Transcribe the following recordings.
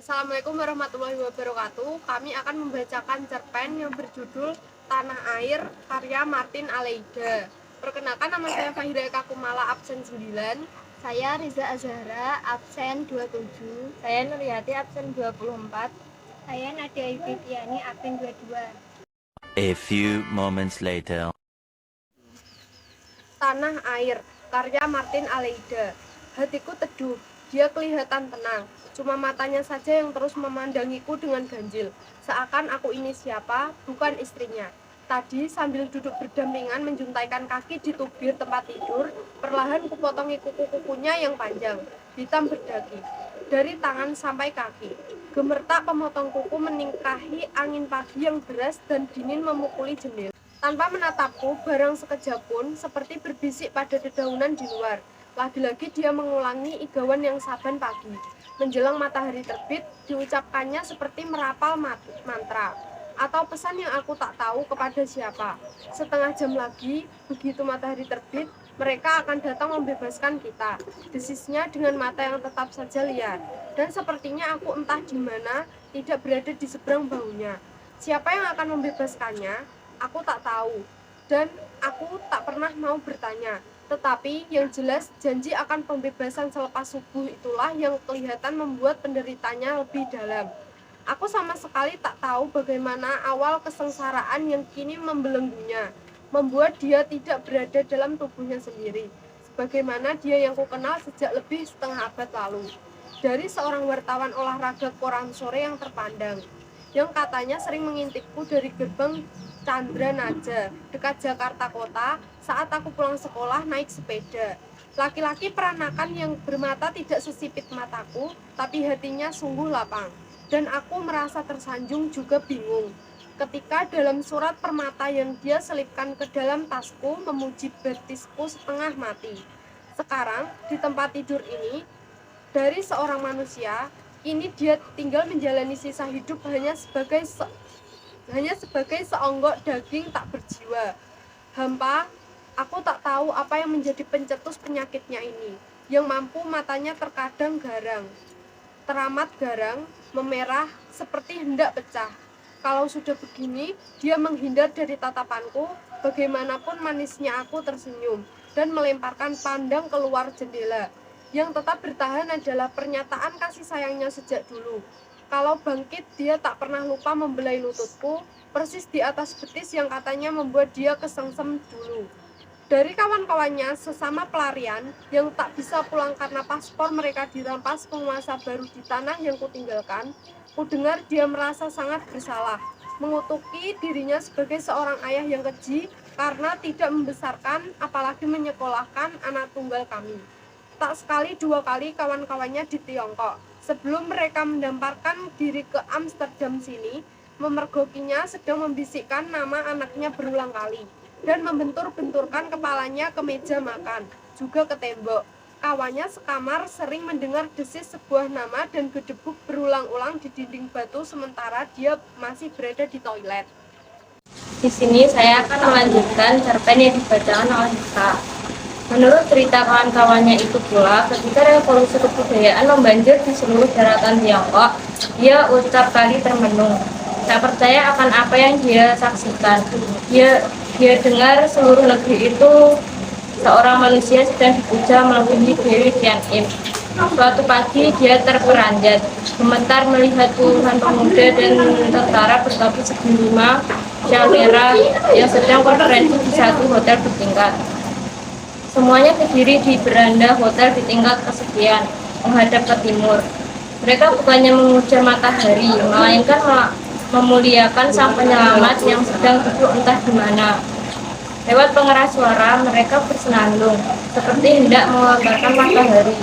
Assalamualaikum warahmatullahi wabarakatuh. Kami akan membacakan cerpen yang berjudul Tanah Air karya Martin Aleida. Perkenalkan, nama saya Fahira Eka Kumala, absen 9. Saya Riza Azhara, absen 27. Saya Nuriyati, absen 24. Saya Nadia Yudhitiani, absen 22. A few moments later. Tanah Air karya Martin Aleida. Hatiku teduh, dia kelihatan tenang. Cuma matanya saja yang terus memandangiku dengan ganjil. Seakan aku ini siapa, bukan istrinya. Tadi sambil duduk berdampingan menjuntaikan kaki di tubir tempat tidur, perlahan kupotongi kuku-kukunya yang panjang, hitam berdaki, dari tangan sampai kaki. Gemertak pemotong kuku meningkahi angin pagi yang deras dan dingin memukuli jendela. Tanpa menatapku, barang sekejap pun seperti berbisik pada dedaunan di luar. Lagi-lagi dia mengulangi igawan yang saban pagi. Menjelang matahari terbit, diucapkannya seperti merapal mantra, atau pesan yang aku tak tahu kepada siapa. Setengah jam lagi, begitu matahari terbit, mereka akan datang membebaskan kita. Desisnya dengan mata yang tetap saja liar. Dan sepertinya aku entah di mana, tidak berada di seberang bahunya. Siapa yang akan membebaskannya? Aku tak tahu, dan aku tak pernah mau bertanya. Tetapi yang jelas janji akan pembebasan selepas subuh itulah yang kelihatan membuat penderitanya lebih dalam. Aku sama sekali tak tahu bagaimana awal kesengsaraan yang kini membelenggunya, membuat dia tidak berada dalam tubuhnya sendiri, sebagaimana dia yang kukenal sejak lebih setengah abad lalu. Dari seorang wartawan olahraga koran sore yang terpandang, yang katanya sering mengintipku dari gerbang Chandra Naja, dekat Jakarta Kota, saat aku pulang sekolah naik sepeda. Laki-laki peranakan yang bermata tidak sesipit mataku, tapi hatinya sungguh lapang. Dan aku merasa tersanjung juga bingung, ketika dalam surat permata yang dia selipkan ke dalam tasku memuji betisku setengah mati. Sekarang, di tempat tidur ini, dari seorang manusia, kini dia tinggal menjalani sisa hidup hanya sebagai seonggok daging tak berjiwa. Hampa, aku tak tahu apa yang menjadi pencetus penyakitnya ini, yang mampu matanya terkadang garang, teramat garang, memerah, seperti hendak pecah. Kalau sudah begini, dia menghindar dari tatapanku, bagaimanapun manisnya aku tersenyum, dan melemparkan pandang keluar jendela. Yang tetap bertahan adalah pernyataan kasih sayangnya sejak dulu. Kalau bangkit, dia tak pernah lupa membelai lututku, persis di atas betis yang katanya membuat dia kesengsem dulu. Dari kawan-kawannya sesama pelarian yang tak bisa pulang karena paspor mereka dirampas penguasa baru di tanah yang kutinggalkan, kudengar dia merasa sangat bersalah, mengutuki dirinya sebagai seorang ayah yang keji karena tidak membesarkan apalagi menyekolahkan anak tunggal kami. Tak sekali dua kali kawan-kawannya di Tiongkok, sebelum mereka mendamparkan diri ke Amsterdam sini, memergokinya sedang membisikkan nama anaknya berulang kali, dan membentur-benturkan kepalanya ke meja makan, juga ke tembok. Kawannya sekamar sering mendengar desis sebuah nama dan gedebuk berulang-ulang di dinding batu sementara dia masih berada di toilet. Di sini saya akan melanjutkan cerpen yang dibacakan oleh Hika. Menurut cerita kawan-kawannya itu pula, ketika revolusi kebudayaan membanjir di seluruh daratan Tiongkok, dia ucap kali termenung. Tak percaya akan apa yang dia saksikan. Dia dengar seluruh negeri itu seorang manusia sedang dipuja melebihi Dewi Tian Im. Suatu pagi dia terperanjat, gemetar melihat puluhan pemuda dan tentara bertopi segi lima syalera yang sedang konferensi di satu hotel bertingkat. Semuanya berdiri di beranda hotel di tingkat kesekian, menghadap ke timur. Mereka bukannya memuja matahari, melainkan memuliakan sang penyelamat yang sedang duduk entah di mana. Lewat pengeras suara, mereka bersenandung, seperti hendak mengabarkan matahari.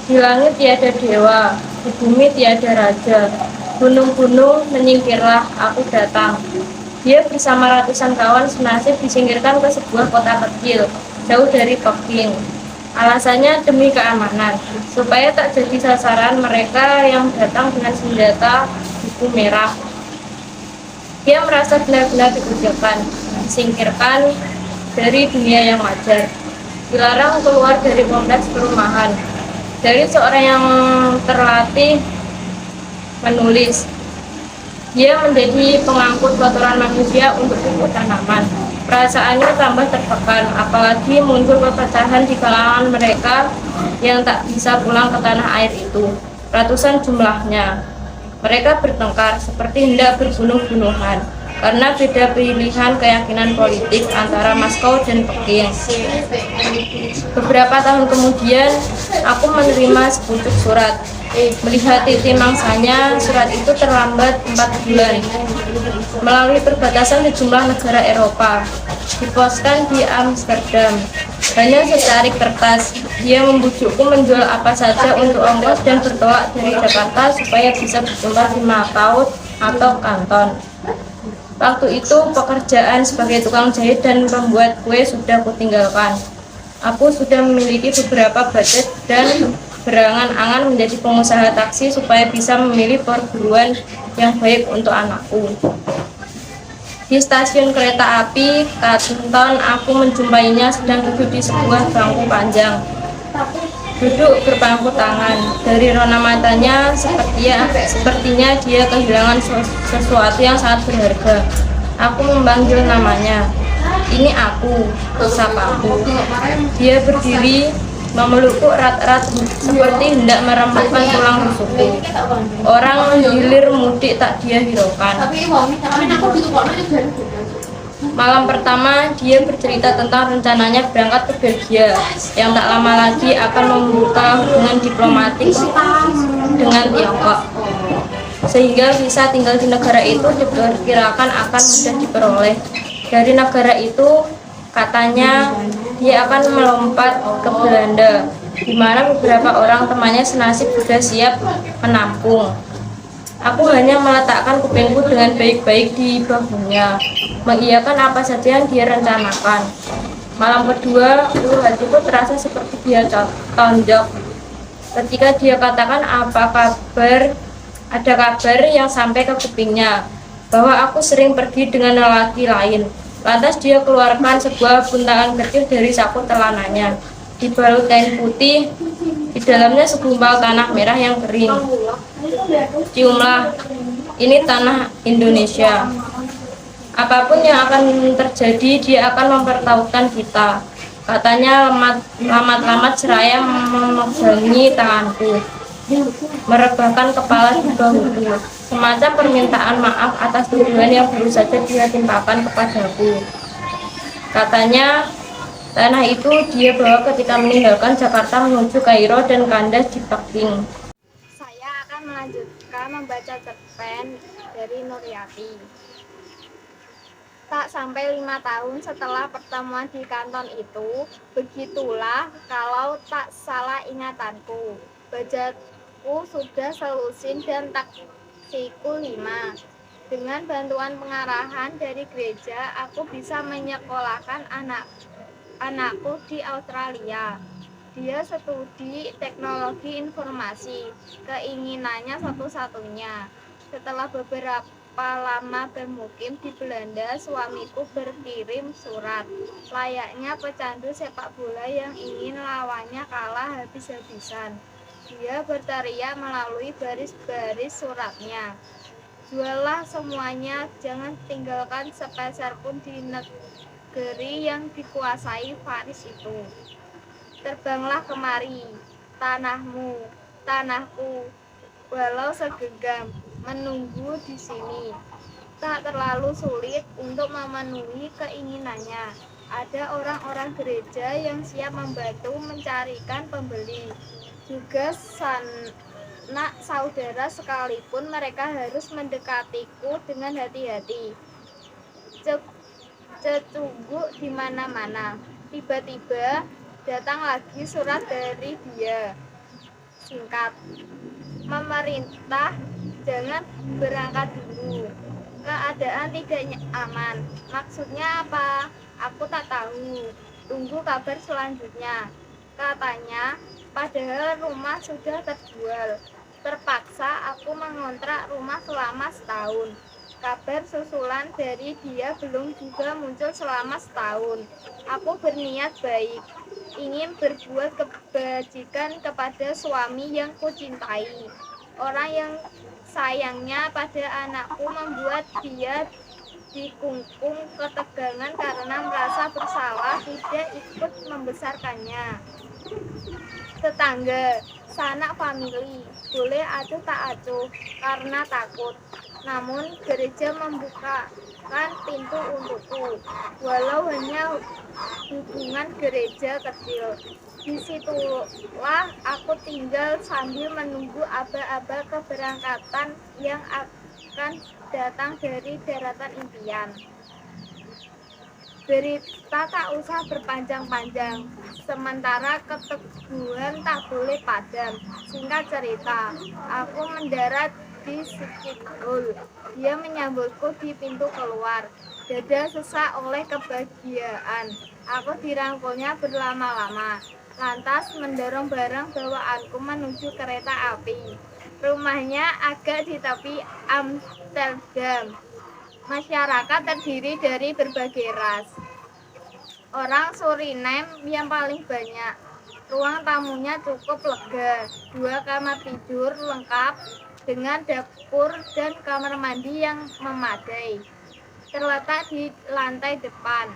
Di langit tiada dewa, di bumi tiada raja. Gunung-gunung menyingkirlah, aku datang. Dia bersama ratusan kawan senasib disingkirkan ke sebuah kota kecil, jauh dari Peking. Alasannya demi keamanan, supaya tak jadi sasaran mereka yang datang dengan senjata buku merah. Dia merasa benar-benar dikucilkan, disingkirkan dari dunia yang wajar, dilarang keluar dari kompleks perumahan. Dari seorang yang terlatih menulis. Dia menjadi pengangkut kotoran manusia untuk pupuk tanaman. Perasaannya tambah tertekan, apalagi muncul perpecahan di kalangan mereka yang tak bisa pulang ke tanah air itu. Ratusan jumlahnya. Mereka bertengkar seperti hendak berbunuh-bunuhan karena beda pilihan keyakinan politik antara Moskow dan Peking. Beberapa tahun kemudian, aku menerima sepucuk surat. Melihat titik mangsanya, surat itu terlambat 4 bulan melalui perbatasan sejumlah negara Eropa. Diposkan di Amsterdam. Hanya secarik kertas. Dia membujukku menjual apa saja untuk ongkos dan bertolak dari Jakarta supaya bisa berjumpa di Macau atau Kanton. Waktu itu pekerjaan sebagai tukang jahit dan pembuat kue sudah kutinggalkan. Aku sudah memiliki beberapa budget dan berangan-angan menjadi pengusaha taksi supaya bisa memilih perguruan yang baik untuk anakku. Di stasiun kereta api Kanton, aku menjumpainya sedang duduk di sebuah bangku panjang. Duduk berpangku tangan. Dari rona matanya, sepertinya dia kehilangan sesuatu yang sangat berharga. Aku memanggil namanya. Ini aku, sapaku. Dia berdiri, memelukku erat-erat seperti hendak meremukkan tulang rusukku. Orang menggilir mudik tak dia hiraukan. Malam pertama, dia bercerita tentang rencananya berangkat ke Belgia yang tak lama lagi akan membuka hubungan diplomatik dengan Tiongkok. Sehingga visa tinggal di negara itu diperkirakan akan mudah diperoleh. Dari negara itu, katanya dia akan melompat ke Belanda, di mana beberapa orang temannya senasib sudah siap menampung. Aku hanya meletakkan kupingku dengan baik-baik di bahunya, mengiyakan apa saja yang dia rencanakan. Malam kedua, hatiku terasa seperti dia tonjok. Ketika dia katakan ada kabar yang sampai ke kupingnya, bahwa aku sering pergi dengan lelaki lain. Lantas dia keluarkan sebuah buntalan kecil dari saku celananya, dibalut kain putih, di dalamnya segumpal tanah merah yang kering. Ciumlah, ini tanah Indonesia. Apapun yang akan terjadi, dia akan mempertautkan kita. Katanya lamat-lamat seraya memegangi tanganku, merebahkan kepala di bahuku, semacam permintaan maaf atas tuduhan yang baru saja dia timpakan kepadaku. Katanya, tanah itu dia bawa ketika meninggalkan Jakarta menuju Kairo dan kandas di Peking. Saya akan melanjutkan membaca cerpen dari Nuryati. Tak sampai 5 tahun setelah pertemuan di Kanton itu, begitulah kalau tak salah ingatanku. Budgetku sudah selusin dan taksiku 5. Dengan bantuan pengarahan dari gereja, aku bisa menyekolahkan anakku di Australia. Dia studi teknologi informasi, keinginannya satu-satunya. Setelah beberapa lama bermukim di Belanda, suamiku berkirim surat, layaknya pecandu sepak bola yang ingin lawannya kalah habis-habisan. Dia berteriak melalui baris-baris suratnya, "Juallah semuanya, jangan tinggalkan sepeser pun di negeri yang dikuasai Faris itu. Terbanglah kemari, tanahmu, tanahku, walau segenggam, menunggu di sini." Tak terlalu sulit untuk memenuhi keinginannya. Ada orang-orang gereja yang siap membantu mencarikan pembeli. Juga sanak saudara sekalipun mereka harus mendekatiku dengan hati-hati. Cecunguk di mana-mana. Tiba-tiba datang lagi surat dari dia. Singkat, "Memerintah jangan berangkat dulu. Keadaan tidak aman." Maksudnya apa? Aku tak tahu. Tunggu kabar selanjutnya, katanya. Padahal rumah sudah terjual. Terpaksa aku mengontrak rumah selama setahun. Kabar susulan dari dia belum juga muncul selama setahun. Aku berniat baik, ingin berbuat kebajikan kepada suami yang kucintai, orang yang sayangnya pada anakku membuat dia dikungkung ketegangan karena merasa bersalah tidak ikut membesarkannya. Tetangga, sanak famili, boleh acuh tak acuh karena takut. Namun gereja membukakan pintu untukku, walau hanya hubungan gereja kecil. Disitulah aku tinggal sambil menunggu aba-aba keberangkatan yang akan datang dari daratan impian. Berita tak usah berpanjang-panjang, sementara keteguhan tak boleh padam. Singkat cerita, aku mendarat di Sukidul. Dia menyambutku di pintu keluar. Dada sesak oleh kebahagiaan. Aku dirangkulnya berlama-lama. Lantas mendorong barang bawaanku menuju kereta api. Rumahnya agak di tepi Amsterdam. Masyarakat terdiri dari berbagai ras. Orang Suriname yang paling banyak. Ruang tamunya cukup lega. 2 kamar tidur lengkap dengan dapur dan kamar mandi yang memadai. Terletak di lantai depan.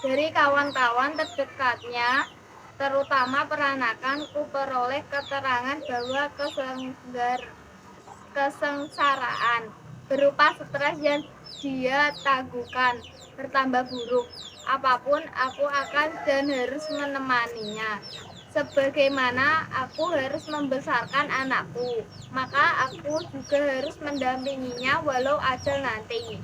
Dari kawan-kawan terdekatnya, terutama peranakan, ku peroleh keterangan bahwa kesengsaraan berupa stres yang dia tangguhkan bertambah buruk. Apapun aku akan dan harus menemaninya. Sebagaimana aku harus membesarkan anakku, maka aku juga harus mendampinginya walau ajal nanti.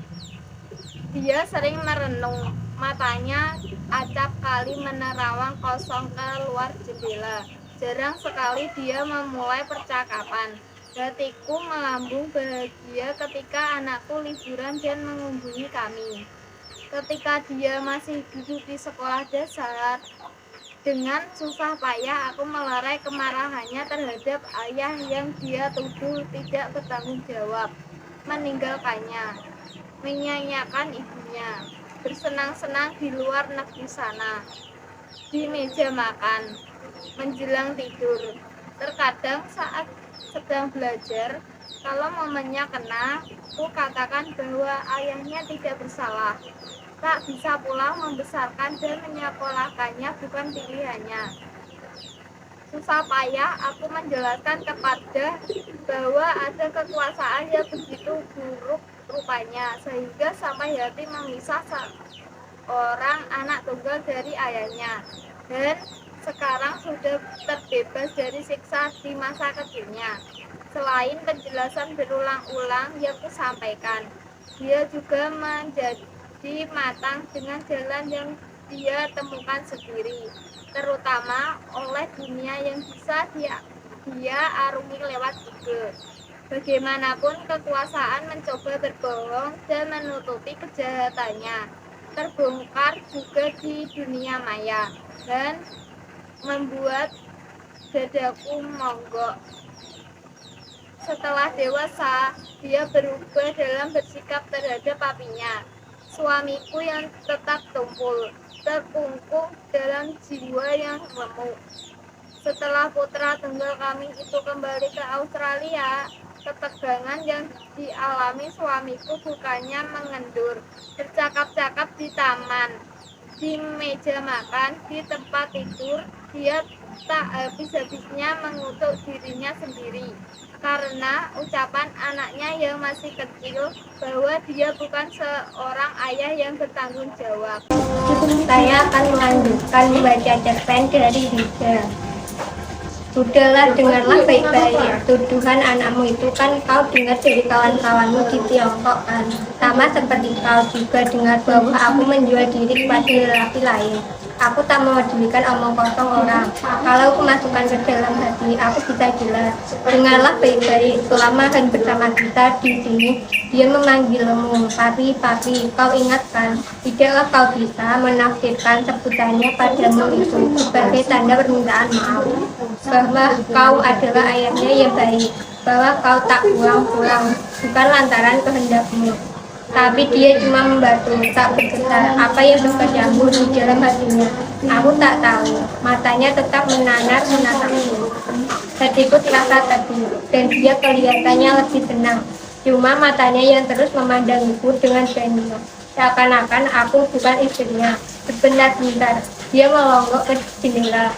Dia sering merenung, matanya acap kali menerawang kosong keluar jendela. Jarang sekali dia memulai percakapan. Hatiku melambung bahagia ketika anakku liburan dan mengunjungi kami. Ketika dia masih duduk di sekolah dasar, dengan susah payah aku melerai kemarahannya terhadap ayah yang dia tuduh tidak bertanggung jawab, meninggalkannya, menyanyiakan ibunya, bersenang-senang di luar negeri sana, di meja makan, menjelang tidur. Terkadang saat sedang belajar, kalau momennya kena, ku katakan bahwa ayahnya tidak bersalah. Tak bisa pula membesarkan dan menyekolahkannya bukan pilihannya. Susah payah aku menjelaskan kepada bahwa ada kekuasaan yang begitu buruk rupanya, sehingga sampai hati memisah seorang anak tunggal dari ayahnya. Dan sekarang sudah terbebas dari siksa di masa kecilnya. Selain penjelasan berulang-ulang yang kusampaikan, dia juga menjadi matang dengan jalan yang dia temukan sendiri, terutama oleh dunia yang bisa dia arungi lewat ide. Bagaimanapun kekuasaan mencoba berbohong dan menutupi kejahatannya, terbongkar juga di dunia maya dan membuat dadaku monggok. Setelah dewasa, dia berubah dalam bersikap terhadap papinya, suamiku yang tetap tumpul, terkungkung dalam jiwa yang remuk. Setelah putra tunggal kami itu kembali ke Australia, ketegangan yang dialami suamiku bukannya mengendur, bercakap-cakap di taman, di meja makan, di tempat tidur. Dia tak habis-habisnya mengutuk dirinya sendiri karena ucapan anaknya yang masih kecil bahwa dia bukan seorang ayah yang bertanggung jawab. Saya akan melanjutkan membaca cerpen dari Rida. Sudahlah, dengarlah baik-baik. Tuduhan anakmu itu kan kau dengar dari kawan-kawanmu di Tiongkok kan. Sama seperti kau juga dengar bahwa aku menjual diri kepada lelaki lain. Aku tak memedulikan omong kosong orang. Kalau aku masukkan ke dalam hati, aku bisa jelas. Dengarlah baik-baik. Selama hari bersama kita di sini, dia memanggilmu papi, papi. Kau ingatkan, tidaklah kau bisa menafsirkan sebutannya padamu itu sebagai tanda permintaan maaf, bahwa kau adalah ayahnya yang baik, bahwa kau tak pulang bukan lantaran kehendakmu. Tapi dia cuma membantu, tak bergetar. Apa yang berkecambur di dalam hatinya Aku tak tahu. Matanya tetap menanar menatapku. Hatiku terasa teduh dan dia kelihatannya lebih tenang. Cuma matanya yang terus memandangiku dengan jengkel. Seakan-akan aku bukan istrinya. Sebentar-bentar, dia melonggok ke jendela.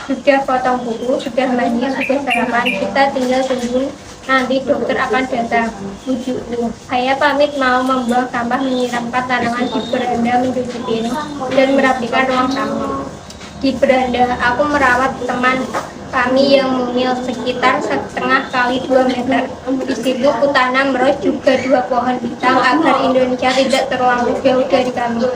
Sudah potong buku, sudah mandi, sudah sarapan. Kita tinggal tunggu nanti dokter akan datang. Bujukku, saya pamit mau membuang sampah, menyiramkan tanaman di beranda, mencuci piring, dan merapikan ruang tamu. Di beranda, aku merawat teman kami yang mungil sekitar 1,5 x 2 meter. Di situ kutanam ros juga 2 pohon pisang agar Indonesia tidak terlalu jauh dari kami.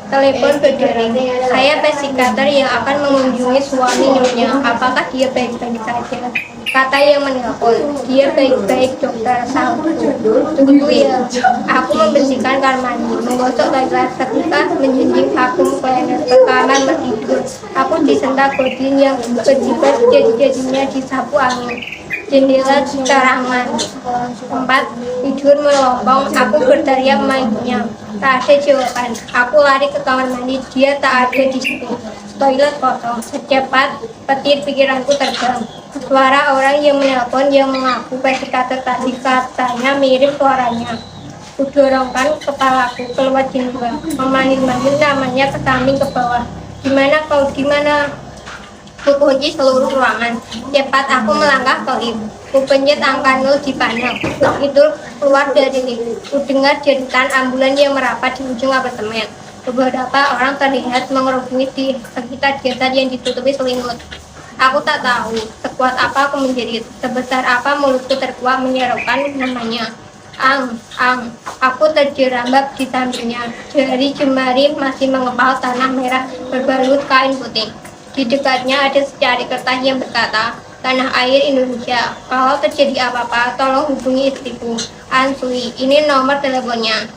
Telepon berdering. Saya psikiater yang akan mengunjungi suami Nyonya. Apakah dia baik-baik saja? Kata yang menelpon. Dia baik-baik, dokter, sahutku. Tunggu ya. Aku membersihkan kamar mandi, menggosok gelas ketika menjunjung vakum cleaner ke kamar tidur. Aku disentak gordin yang berjibat jadi-jadinya disapu angin. Jendela carangan, tempat tidur melopong. Aku berteriak manggilnya. Tak ada jawaban. Aku lari ke kamar mandi. Dia tak ada di situ. Toilet kosong. Secepat petir pikiranku terbang. Suara orang yang menelpon yang mengaku psikiater tadi, katanya mirip suaranya. Kudorongkan kepalaku keluar jendela, memanggil-manggil namanya ke samping ke bawah. Gimana kau? Gimana? Kukunci seluruh ruangan. Cepat aku melangkah ke lift. Kupencet angka 0 di panel. Itu keluar dari lift. Kudengar jeritan ambulan yang merapat di ujung apartemen. Beberapa orang terlihat mengerubungi di sekitar jasad yang ditutupi selimut. Aku tak tahu sekuat apa aku menjerit, sebesar apa mulutku terkuat menyerukan namanya. Ang, Ang. Aku terjerambab di sampingnya. Jari jemari masih mengepal tanah merah berbalut kain putih. Di dekatnya ada secari kertas yang berkata, Tanah Air Indonesia. Kalau terjadi apa-apa, tolong hubungi istriku, Ansui. Ini nomor teleponnya.